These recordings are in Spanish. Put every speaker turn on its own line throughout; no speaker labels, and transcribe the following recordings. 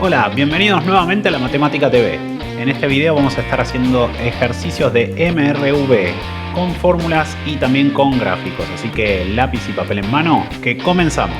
Hola, bienvenidos nuevamente a la Matemática TV. En este video vamos a estar haciendo ejercicios de MRV con fórmulas y también con gráficos, así que lápiz y papel en mano, que comenzamos.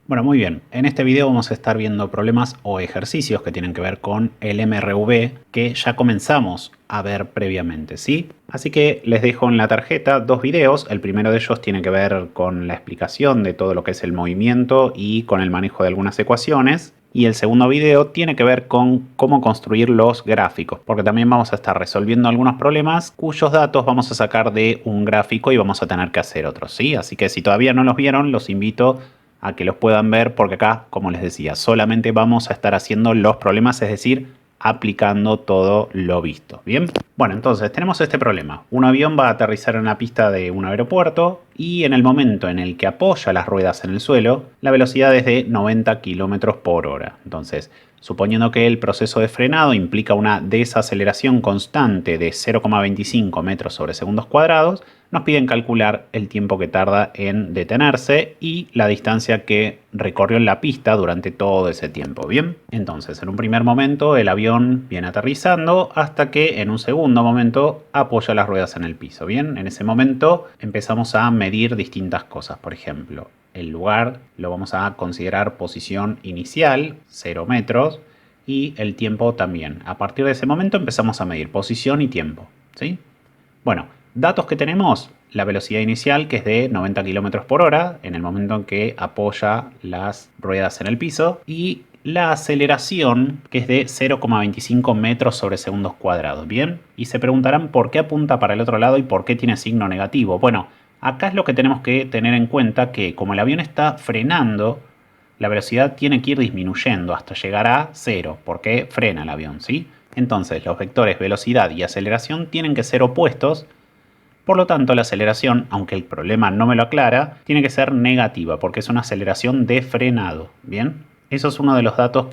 Bueno, muy bien. En este video vamos a estar viendo problemas o ejercicios que tienen que ver con el MRV que ya comenzamos a ver previamente, ¿sí? Así que les dejo en la tarjeta dos videos. El primero de ellos tiene que ver con la explicación de todo lo que es el movimiento y con el manejo de algunas ecuaciones. Y el segundo video tiene que ver con cómo construir los gráficos, porque también vamos a estar resolviendo algunos problemas cuyos datos vamos a sacar de un gráfico y vamos a tener que hacer otros, ¿sí? Así que si todavía no los vieron, los invito a que los puedan ver, porque acá, como les decía, solamente vamos a estar haciendo los problemas, es decir, aplicando todo lo visto. ¿Bien? Bueno, entonces tenemos este problema. Un avión va a aterrizar en una pista de un aeropuerto y en el momento en el que apoya las ruedas en el suelo, la velocidad es de 90 km por hora. Entonces, suponiendo que el proceso de frenado implica una desaceleración constante de 0,25 metros sobre segundos cuadrados, nos piden calcular el tiempo que tarda en detenerse y la distancia que recorrió en la pista durante todo ese tiempo. Bien, entonces en un primer momento el avión viene aterrizando hasta que en un segundo momento apoya las ruedas en el piso. Bien, en ese momento empezamos a medir distintas cosas. Por ejemplo, el lugar lo vamos a considerar posición inicial, 0 metros, y el tiempo también. A partir de ese momento empezamos a medir posición y tiempo, ¿sí? Bueno, datos que tenemos: la velocidad inicial, que es de 90 km por hora en el momento en que apoya las ruedas en el piso, y la aceleración, que es de 0,25 metros sobre segundos cuadrados. Bien, y se preguntarán por qué apunta para el otro lado y por qué tiene signo negativo. Bueno, acá es lo que tenemos que tener en cuenta, que como el avión está frenando, la velocidad tiene que ir disminuyendo hasta llegar a 0, porque frena el avión, ¿sí? Entonces los vectores velocidad y aceleración tienen que ser opuestos. Por lo tanto, la aceleración, aunque el problema no me lo aclara, tiene que ser negativa, porque es una aceleración de frenado. ¿Bien? Eso es uno de los datos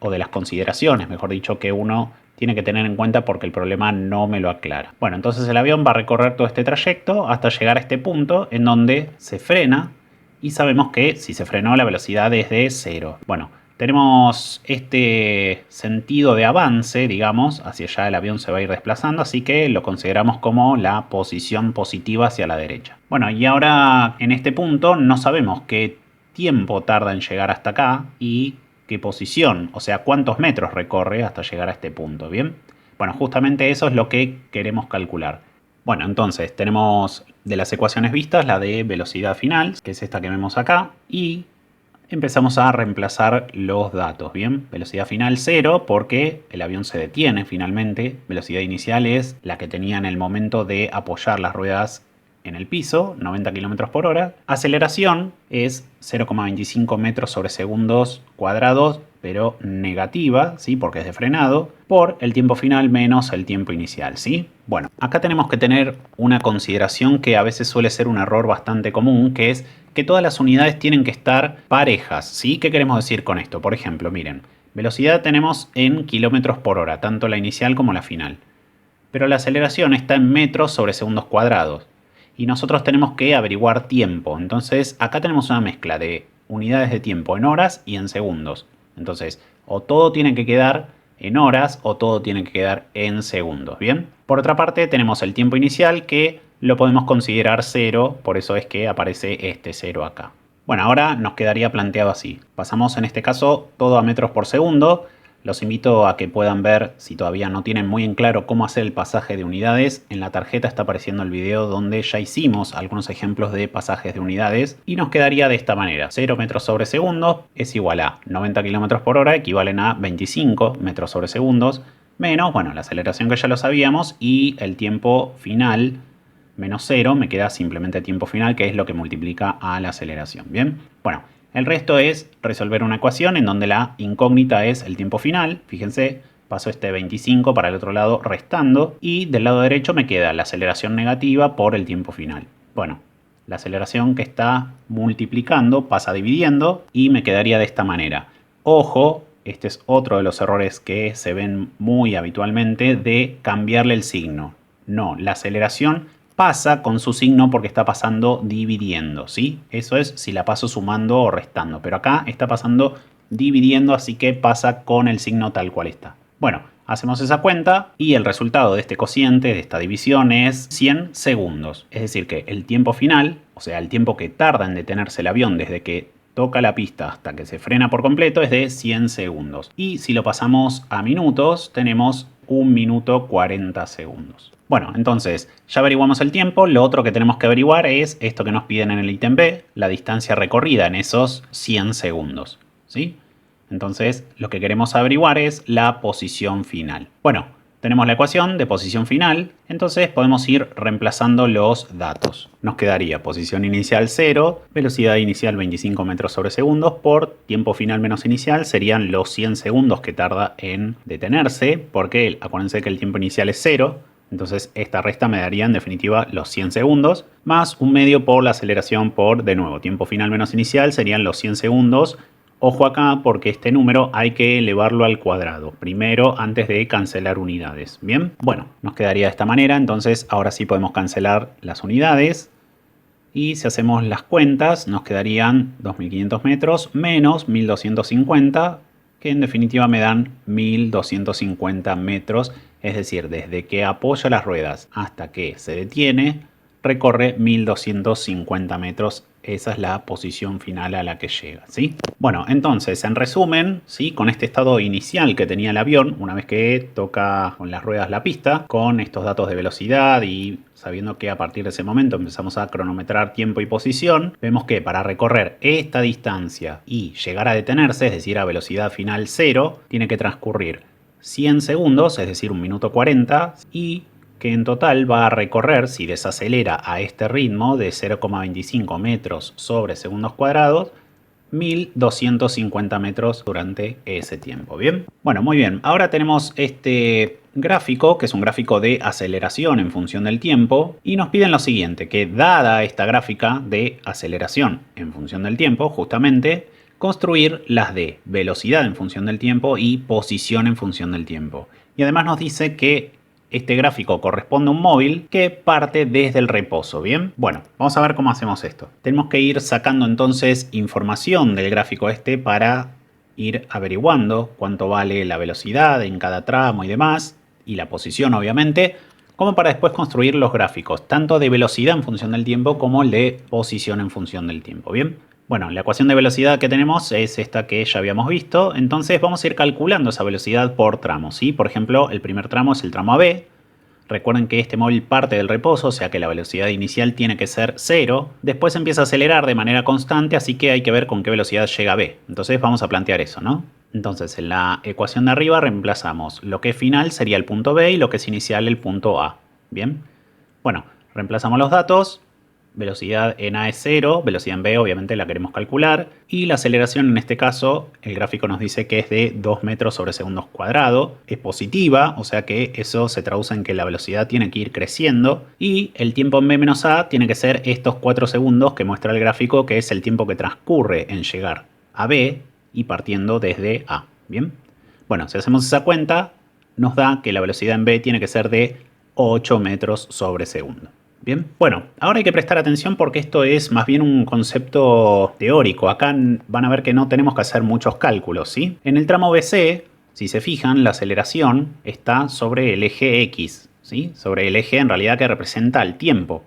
o de las consideraciones, mejor dicho, que uno tiene que tener en cuenta porque el problema no me lo aclara. Bueno, entonces el avión va a recorrer todo este trayecto hasta llegar a este punto en donde se frena, y sabemos que si se frenó la velocidad es de 0. Bueno, tenemos este sentido de avance, digamos, hacia allá el avión se va a ir desplazando, así que lo consideramos como la posición positiva hacia la derecha. Bueno, y ahora en este punto no sabemos qué tiempo tarda en llegar hasta acá y qué posición, o sea, cuántos metros recorre hasta llegar a este punto, ¿bien? Bueno, justamente eso es lo que queremos calcular. Bueno, entonces tenemos de las ecuaciones vistas la de velocidad final, que es esta que vemos acá, y empezamos a reemplazar los datos. Bien, velocidad final 0 porque el avión se detiene finalmente. Velocidad inicial es la que tenía en el momento de apoyar las ruedas en el piso, 90 km por hora. Aceleración es 0,25 metros sobre segundos cuadrados, pero negativa, ¿sí? Porque es de frenado, por el tiempo final menos el tiempo inicial, ¿sí? Bueno, acá tenemos que tener una consideración que a veces suele ser un error bastante común, que es que todas las unidades tienen que estar parejas, ¿sí? ¿Qué queremos decir con esto? Por ejemplo, miren, velocidad tenemos en kilómetros por hora, tanto la inicial como la final. Pero la aceleración está en metros sobre segundos cuadrados. Y nosotros tenemos que averiguar tiempo. Entonces, acá tenemos una mezcla de unidades de tiempo en horas y en segundos. Entonces, o todo tiene que quedar en horas o todo tiene que quedar en segundos, ¿bien? Por otra parte, tenemos el tiempo inicial, que lo podemos considerar 0, por eso es que aparece este 0 acá. Bueno, ahora nos quedaría planteado así. Pasamos en este caso todo a metros por segundo. Los invito a que puedan ver, si todavía no tienen muy en claro cómo hacer el pasaje de unidades. En la tarjeta está apareciendo el video donde ya hicimos algunos ejemplos de pasajes de unidades. Y nos quedaría de esta manera. 0 metros sobre segundo es igual a 90 km por hora, equivalen a 25 metros sobre segundos. Menos, bueno, la aceleración que ya lo sabíamos, y el tiempo final menos 0, me queda simplemente tiempo final, que es lo que multiplica a la aceleración. Bien, bueno. El resto es resolver una ecuación en donde la incógnita es el tiempo final. Fíjense, paso este 25 para el otro lado restando. Y del lado derecho me queda la aceleración negativa por el tiempo final. Bueno, la aceleración que está multiplicando pasa dividiendo y me quedaría de esta manera. Ojo, este es otro de los errores que se ven muy habitualmente, de cambiarle el signo. No, la aceleración pasa con su signo porque está pasando dividiendo, ¿sí? Eso es si la paso sumando o restando, pero acá está pasando dividiendo, así que pasa con el signo tal cual está. Bueno, hacemos esa cuenta y el resultado de este cociente, de esta división, es 100 segundos. Es decir que el tiempo final, o sea, el tiempo que tarda en detenerse el avión desde que toca la pista hasta que se frena por completo, es de 100 segundos. Y si lo pasamos a minutos, tenemos 1 minuto 40 segundos. Bueno, entonces ya averiguamos el tiempo. Lo otro que tenemos que averiguar es esto que nos piden en el ítem B, la distancia recorrida en esos 100 segundos, ¿sí? Entonces lo que queremos averiguar es la posición final. Bueno, tenemos la ecuación de posición final, entonces podemos ir reemplazando los datos. Nos quedaría posición inicial 0, velocidad inicial 25 metros sobre segundos por tiempo final menos inicial, serían los 100 segundos que tarda en detenerse, porque acuérdense que el tiempo inicial es 0, entonces esta resta me daría en definitiva los 100 segundos, más un medio por la aceleración por, de nuevo, tiempo final menos inicial, serían los 100 segundos. Ojo acá porque este número hay que elevarlo al cuadrado primero antes de cancelar unidades. Bien, bueno, nos quedaría de esta manera. Entonces ahora sí podemos cancelar las unidades. Y si hacemos las cuentas nos quedarían 2500 metros menos 1250, que en definitiva me dan 1250 metros. Es decir, desde que apoya las ruedas hasta que se detiene, recorre 1250 metros. Esa es la posición final a la que llega, ¿sí? Bueno, entonces, en resumen, ¿sí? Con este estado inicial que tenía el avión, una vez que toca con las ruedas la pista, con estos datos de velocidad y sabiendo que a partir de ese momento empezamos a cronometrar tiempo y posición, vemos que para recorrer esta distancia y llegar a detenerse, es decir, a velocidad final 0, tiene que transcurrir 100 segundos, es decir, 1 minuto 40, y que en total va a recorrer, si desacelera a este ritmo de 0,25 metros sobre segundos cuadrados, 1250 metros durante ese tiempo. ¿Bien? Bueno, muy bien. Ahora tenemos este gráfico, que es un gráfico de aceleración en función del tiempo, y nos piden lo siguiente, que dada esta gráfica de aceleración en función del tiempo, justamente, construir las de velocidad en función del tiempo y posición en función del tiempo. Y además nos dice que este gráfico corresponde a un móvil que parte desde el reposo, ¿bien? Bueno, vamos a ver cómo hacemos esto. Tenemos que ir sacando entonces información del gráfico este para ir averiguando cuánto vale la velocidad en cada tramo y demás, y la posición obviamente, como para después construir los gráficos, tanto de velocidad en función del tiempo como el de posición en función del tiempo, ¿bien? Bueno, la ecuación de velocidad que tenemos es esta que ya habíamos visto, entonces vamos a ir calculando esa velocidad por tramos, ¿sí? Por ejemplo, el primer tramo es el tramo AB. Recuerden que este móvil parte del reposo, o sea que la velocidad inicial tiene que ser 0. Después empieza a acelerar de manera constante, así que hay que ver con qué velocidad llega a B. Entonces vamos a plantear eso, ¿no? Entonces en la ecuación de arriba reemplazamos lo que es final sería el punto B y lo que es inicial el punto A. ¿Bien? Bueno, reemplazamos los datos. Velocidad en A es 0, velocidad en B obviamente la queremos calcular, y la aceleración en este caso, el gráfico nos dice que es de 2 metros sobre segundos cuadrado, es positiva, o sea que eso se traduce en que la velocidad tiene que ir creciendo, y el tiempo en B menos A tiene que ser estos 4 segundos que muestra el gráfico, que es el tiempo que transcurre en llegar a B y partiendo desde A. ¿Bien? Bueno, si hacemos esa cuenta, nos da que la velocidad en B tiene que ser de 8 metros sobre segundo. Bien, bueno, ahora hay que prestar atención porque esto es más bien un concepto teórico. Acá van a ver que no tenemos que hacer muchos cálculos, ¿sí? En el tramo BC, si se fijan, la aceleración está sobre el eje X, ¿sí? Sobre el eje en realidad que representa el tiempo.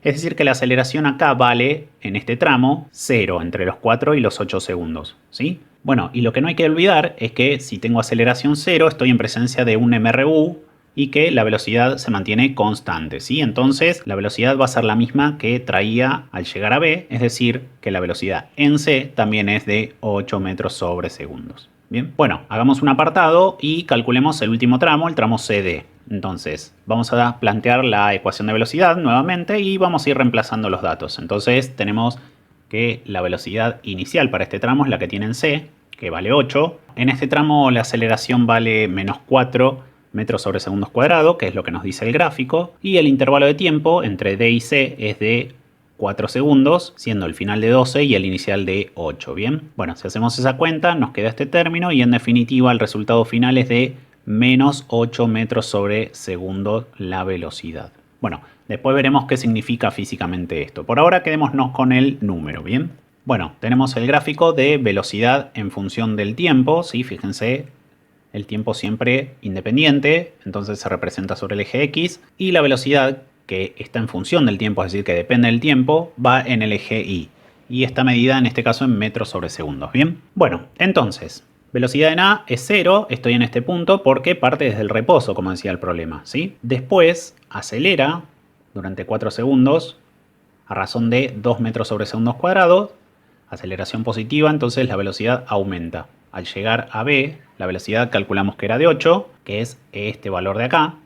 Es decir que la aceleración acá vale, en este tramo, 0 entre los 4 y los 8 segundos, ¿sí? Bueno, y lo que no hay que olvidar es que si tengo aceleración 0, estoy en presencia de un MRU, y que la velocidad se mantiene constante, ¿sí? Entonces la velocidad va a ser la misma que traía al llegar a B, es decir, que la velocidad en C también es de 8 metros sobre segundos. Bien, bueno, hagamos un apartado y calculemos el último tramo, el tramo CD. Entonces vamos a plantear la ecuación de velocidad nuevamente y vamos a ir reemplazando los datos. Entonces tenemos que la velocidad inicial para este tramo es la que tiene en C, que vale 8. En este tramo la aceleración vale menos 4 metros sobre segundos cuadrados, que es lo que nos dice el gráfico, y el intervalo de tiempo entre D y C es de 4 segundos, siendo el final de 12 y el inicial de 8, ¿bien? Bueno, si hacemos esa cuenta, nos queda este término y en definitiva el resultado final es de menos 8 metros sobre segundo la velocidad. Bueno, Después veremos qué significa físicamente esto. Por ahora quedémonos con el número, ¿bien? Bueno, tenemos el gráfico de velocidad en función del tiempo, ¿sí? Fíjense, el tiempo siempre independiente, entonces se representa sobre el eje X, y la velocidad que está en función del tiempo, es decir, que depende del tiempo, va en el eje Y. Y está medida en este caso en metros sobre segundos, ¿bien? Bueno, entonces, velocidad en A es 0, estoy en este punto porque parte desde el reposo, como decía el problema, ¿sí? Después acelera durante 4 segundos a razón de 2 metros sobre segundos cuadrados, aceleración positiva, entonces la velocidad aumenta. Al llegar a B, la velocidad calculamos que era de 8, que es este valor de acá.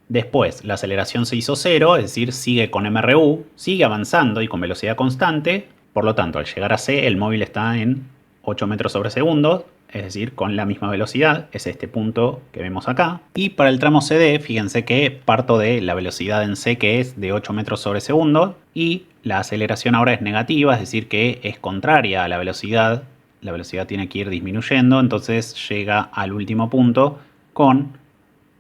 Después la aceleración se hizo 0, es decir, sigue con MRU, sigue avanzando y con velocidad constante. Por lo tanto, al llegar a C, el móvil está en 8 metros sobre segundos, es decir, con la misma velocidad, es este punto que vemos acá. Y para el tramo CD, fíjense que parto de la velocidad en C, que es de 8 metros sobre segundo, y la aceleración ahora es negativa, es decir, que es contraria a la velocidad. La velocidad tiene que ir disminuyendo, entonces llega al último punto con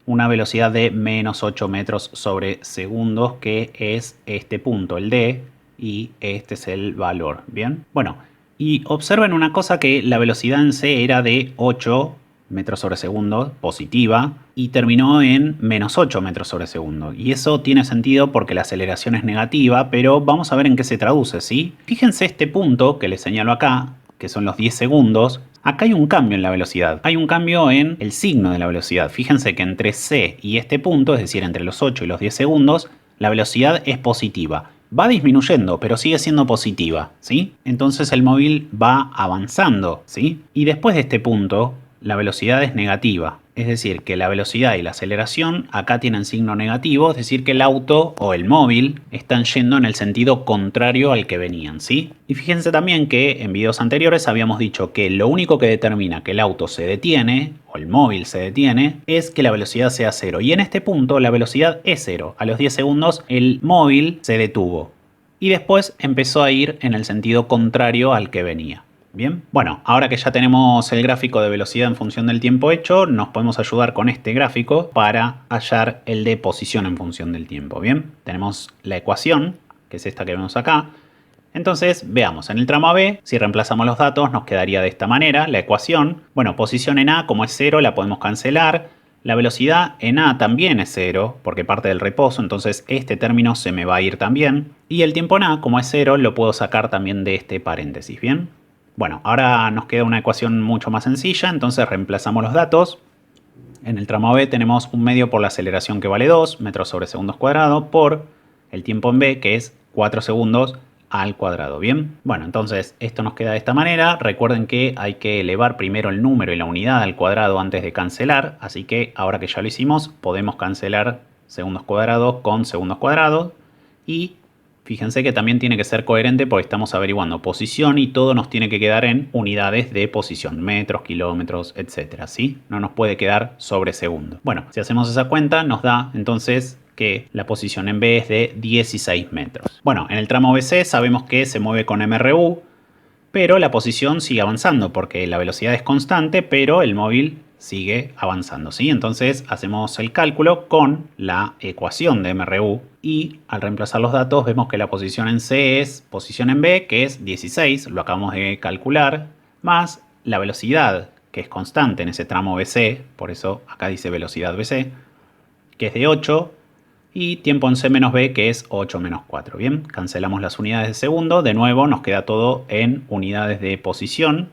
una velocidad de menos 8 metros sobre segundos, que es este punto, el D, y este es el valor, ¿bien? Bueno, y observen una cosa, que la velocidad en C era de 8 metros sobre segundo, positiva, y terminó en menos 8 metros sobre segundo. Y eso tiene sentido porque la aceleración es negativa, pero vamos a ver en qué se traduce, ¿sí? Fíjense este punto que les señalo acá, que son los 10 segundos. Acá hay un cambio en la velocidad. Hay un cambio en el signo de la velocidad. Fíjense que entre C y este punto, es decir, entre los 8 y los 10 segundos, la velocidad es positiva. Va disminuyendo, pero sigue siendo positiva, ¿sí? Entonces el móvil va avanzando, ¿sí? Y después de este punto, la velocidad es negativa. Es decir, que la velocidad y la aceleración acá tienen signo negativo, es decir, que el auto o el móvil están yendo en el sentido contrario al que venían, ¿sí? Y fíjense también que en videos anteriores habíamos dicho que lo único que determina que el auto se detiene, o el móvil se detiene, es que la velocidad sea 0. Y en este punto la velocidad es 0. A los 10 segundos el móvil se detuvo. Y después empezó a ir en el sentido contrario al que venía. Bien, bueno, ahora que ya tenemos el gráfico de velocidad en función del tiempo hecho, nos podemos ayudar con este gráfico para hallar el de posición en función del tiempo. Bien, tenemos la ecuación, que es esta que vemos acá. Entonces, veamos, en el tramo AB, si reemplazamos los datos, nos quedaría de esta manera la ecuación. Bueno, posición en A, como es 0, la podemos cancelar. La velocidad en A también es 0, porque parte del reposo, entonces este término se me va a ir también. Y el tiempo en A, como es 0, lo puedo sacar también de este paréntesis, ¿bien? Bueno, ahora nos queda una ecuación mucho más sencilla, entonces reemplazamos los datos. En el tramo B tenemos un medio por la aceleración, que vale 2 metros sobre segundos cuadrado, por el tiempo en B, que es 4 segundos al cuadrado. Bien, bueno, entonces esto nos queda de esta manera. Recuerden que hay que elevar primero el número y la unidad al cuadrado antes de cancelar, así que ahora que ya lo hicimos, podemos cancelar segundos cuadrados con segundos cuadrados. Y fíjense que también tiene que ser coherente porque estamos averiguando posición y todo nos tiene que quedar en unidades de posición, metros, kilómetros, etcétera, ¿sí? No nos puede quedar sobre segundo. Bueno, si hacemos esa cuenta nos da entonces que la posición en B es de 16 metros. Bueno, en el tramo BC sabemos que se mueve con MRU, pero la posición sigue avanzando porque la velocidad es constante, pero el móvil sigue avanzando, ¿sí? Entonces hacemos el cálculo con la ecuación de MRU y al reemplazar los datos vemos que la posición en C es posición en B, que es 16, lo acabamos de calcular, más la velocidad, que es constante en ese tramo BC, por eso acá dice velocidad BC, que es de 8, y tiempo en C menos B, que es 8 menos 4. Bien, cancelamos las unidades de segundo, de nuevo nos queda todo en unidades de posición,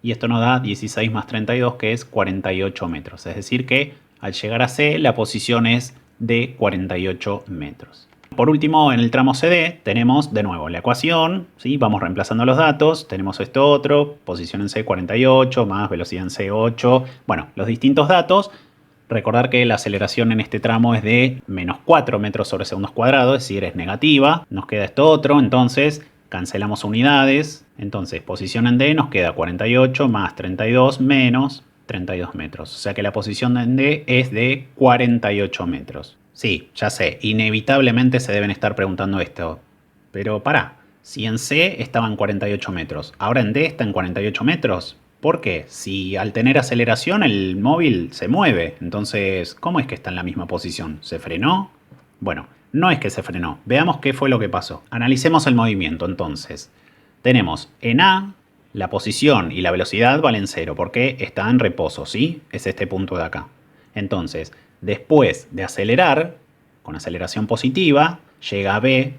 y esto nos da 16 más 32, que es 48 metros. Es decir que al llegar a C la posición es de 48 metros. Por último, en el tramo CD tenemos de nuevo la ecuación, ¿sí? Vamos reemplazando los datos, tenemos esto otro, posición en C 48, más velocidad en C 8, bueno, los distintos datos. Recordar que la aceleración en este tramo es de menos 4 metros sobre segundos cuadrados, es decir, es negativa. Nos queda esto otro, entonces cancelamos unidades. Entonces, posición en D nos queda 48 más 32 menos 32 metros. O sea que la posición en D es de 48 metros. Sí, ya sé, inevitablemente se deben estar preguntando esto. Pero pará, si en C estaba en 48 metros, ahora en D está en 48 metros. ¿Por qué? Si al tener aceleración el móvil se mueve, entonces, ¿cómo es que está en la misma posición? ¿Se frenó? Bueno, No es que se frenó. Veamos qué fue lo que pasó. Analicemos el movimiento entonces. Tenemos en A, la posición y la velocidad valen 0 porque está en reposo, ¿sí? Es este punto de acá. Entonces, después de acelerar, con aceleración positiva, llega a B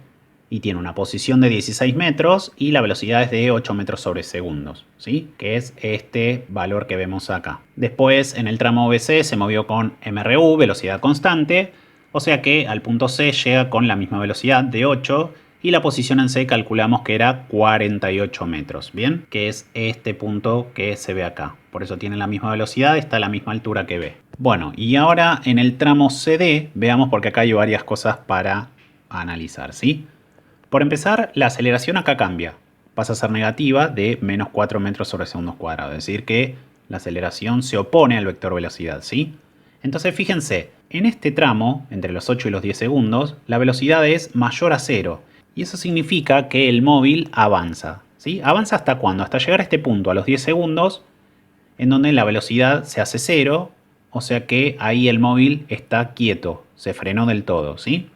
y tiene una posición de 16 metros y la velocidad es de 8 metros sobre segundos, ¿sí? Que es este valor que vemos acá. Después, en el tramo BC se movió con MRU, velocidad constante, o sea que al punto C llega con la misma velocidad de 8 y la posición en C calculamos que era 48 metros, ¿bien? Que es este punto que se ve acá. Por eso tiene la misma velocidad, está a la misma altura que B. Bueno, y ahora en el tramo CD, veamos porque acá hay varias cosas para analizar, ¿sí? Por empezar, la aceleración acá cambia. Pasa a ser negativa de menos 4 metros sobre segundos cuadrados. Es decir que la aceleración se opone al vector velocidad, ¿sí? Entonces fíjense, en este tramo, entre los 8 y los 10 segundos, la velocidad es mayor a 0. Y eso significa que el móvil avanza, ¿sí? ¿Avanza hasta cuándo? Hasta llegar a este punto, a los 10 segundos, en donde la velocidad se hace 0. O sea que ahí el móvil está quieto, se frenó del todo, ¿sí?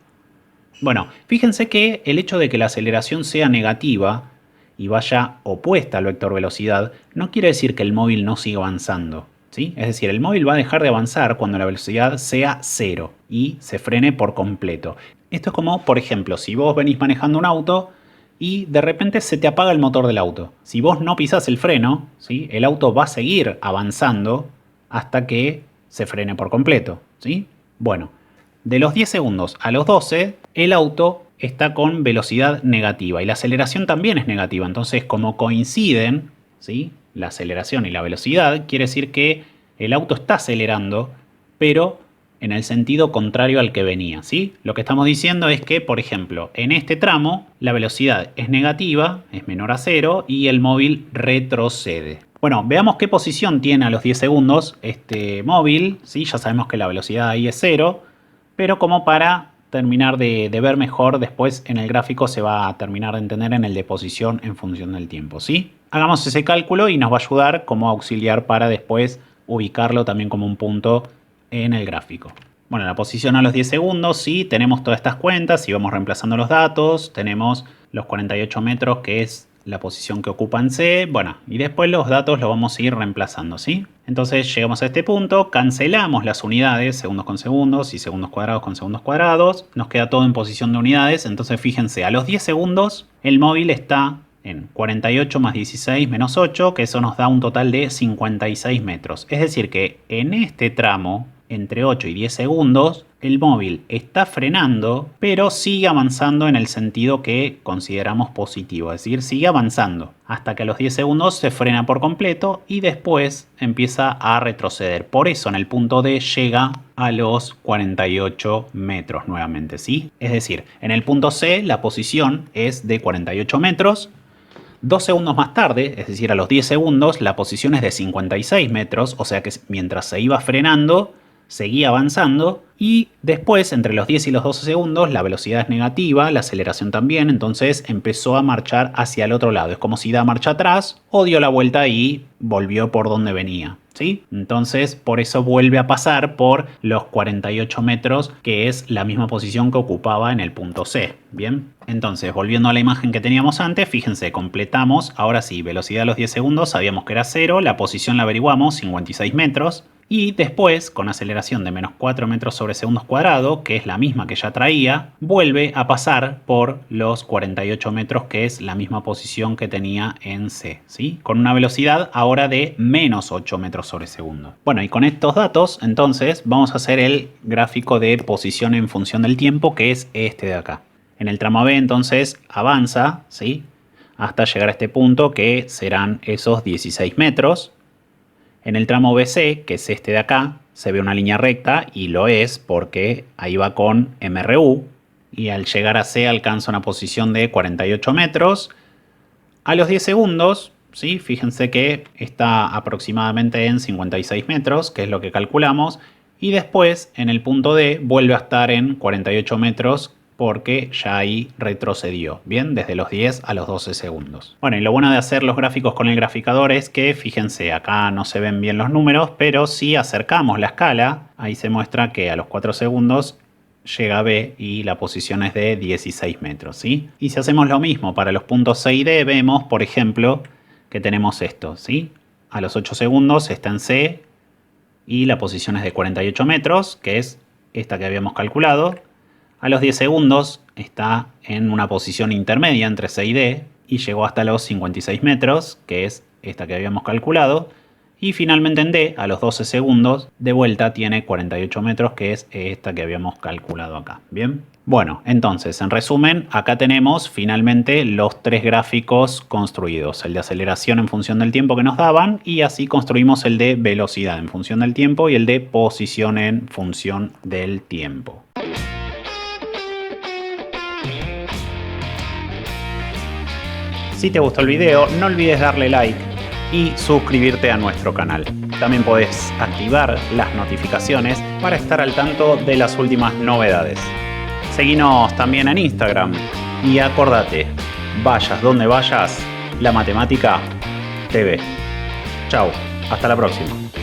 Bueno, fíjense que el hecho de que la aceleración sea negativa y vaya opuesta al vector velocidad no quiere decir que el móvil no siga avanzando, ¿sí? Es decir, el móvil va a dejar de avanzar cuando la velocidad sea 0 y se frene por completo. Esto es como, por ejemplo, si vos venís manejando un auto y de repente se te apaga el motor del auto. Si vos no pisás el freno, ¿sí? El auto va a seguir avanzando hasta que se frene por completo, ¿sí? Bueno, de los 10 segundos a los 12, el auto está con velocidad negativa y la aceleración también es negativa. Entonces, como coinciden, ¿sí? La aceleración y la velocidad, quiere decir que el auto está acelerando, pero en el sentido contrario al que venía, ¿sí? Lo que estamos diciendo es que, por ejemplo, en este tramo la velocidad es negativa, es menor a 0 y el móvil retrocede. Bueno, veamos qué posición tiene a los 10 segundos este móvil, ¿sí? Ya sabemos que la velocidad ahí es 0, pero como para terminar de ver mejor, después en el gráfico se va a terminar de entender en el de posición en función del tiempo, ¿sí? Hagamos ese cálculo y nos va a ayudar como auxiliar para después ubicarlo también como un punto en el gráfico. Bueno, la posición a los 10 segundos, sí, tenemos todas estas cuentas y vamos reemplazando los datos. Tenemos los 48 metros, que es la posición que ocupa en C. Bueno, y después los datos los vamos a ir reemplazando, ¿sí? Entonces llegamos a este punto, cancelamos las unidades, segundos con segundos y segundos cuadrados con segundos cuadrados. Nos queda todo en posición de unidades. Entonces fíjense, a los 10 segundos el móvil está en 48 más 16 menos 8, que eso nos da un total de 56 metros. Es decir que en este tramo, entre 8 y 10 segundos, el móvil está frenando, pero sigue avanzando en el sentido que consideramos positivo. Es decir, sigue avanzando hasta que a los 10 segundos se frena por completo y después empieza a retroceder. Por eso en el punto D llega a los 48 metros nuevamente, ¿sí? Es decir, en el punto C la posición es de 48 metros. 2 segundos más tarde, es decir, a los 10 segundos, la posición es de 56 metros, o sea que mientras se iba frenando, seguía avanzando y después, entre los 10 y los 12 segundos, la velocidad es negativa, la aceleración también, entonces empezó a marchar hacia el otro lado. Es como si da marcha atrás o dio la vuelta y volvió por donde venía, ¿sí? Entonces, por eso vuelve a pasar por los 48 metros, que es la misma posición que ocupaba en el punto C, ¿bien? Entonces, volviendo a la imagen que teníamos antes, fíjense, completamos, ahora sí, velocidad a los 10 segundos, sabíamos que era 0, la posición la averiguamos, 56 metros, y después, con aceleración de menos 4 metros sobre segundos cuadrados, que es la misma que ya traía, vuelve a pasar por los 48 metros, que es la misma posición que tenía en C, ¿sí? Con una velocidad ahora de menos 8 metros sobre segundo. Bueno, y con estos datos, entonces, vamos a hacer el gráfico de posición en función del tiempo, que es este de acá. En el tramo B, entonces, avanza, ¿sí? Hasta llegar a este punto, que serán esos 16 metros. En el tramo BC, que es este de acá, se ve una línea recta y lo es porque ahí va con MRU y al llegar a C alcanza una posición de 48 metros. A los 10 segundos, ¿sí? Fíjense que está aproximadamente en 56 metros, que es lo que calculamos, y después en el punto D vuelve a estar en 48 metros porque ya ahí retrocedió, bien, desde los 10 a los 12 segundos. Bueno, y lo bueno de hacer los gráficos con el graficador es que, fíjense, acá no se ven bien los números, pero si acercamos la escala, ahí se muestra que a los 4 segundos llega a B y la posición es de 16 metros, ¿sí? Y si hacemos lo mismo para los puntos C y D, vemos, por ejemplo, que tenemos esto, ¿sí? A los 8 segundos está en C y la posición es de 48 metros, que es esta que habíamos calculado. A los 10 segundos está en una posición intermedia entre C y D y llegó hasta los 56 metros, que es esta que habíamos calculado. Y finalmente en D, a los 12 segundos, de vuelta tiene 48 metros, que es esta que habíamos calculado acá. ¿Bien? Bueno, entonces, en resumen, acá tenemos finalmente los tres gráficos construidos. El de aceleración en función del tiempo que nos daban y así construimos el de velocidad en función del tiempo y el de posición en función del tiempo. Si te gustó el video, no olvides darle like y suscribirte a nuestro canal. También podés activar las notificaciones para estar al tanto de las últimas novedades. Seguinos también en Instagram y acordate, vayas donde vayas, la matemática te ve. Chau, hasta la próxima.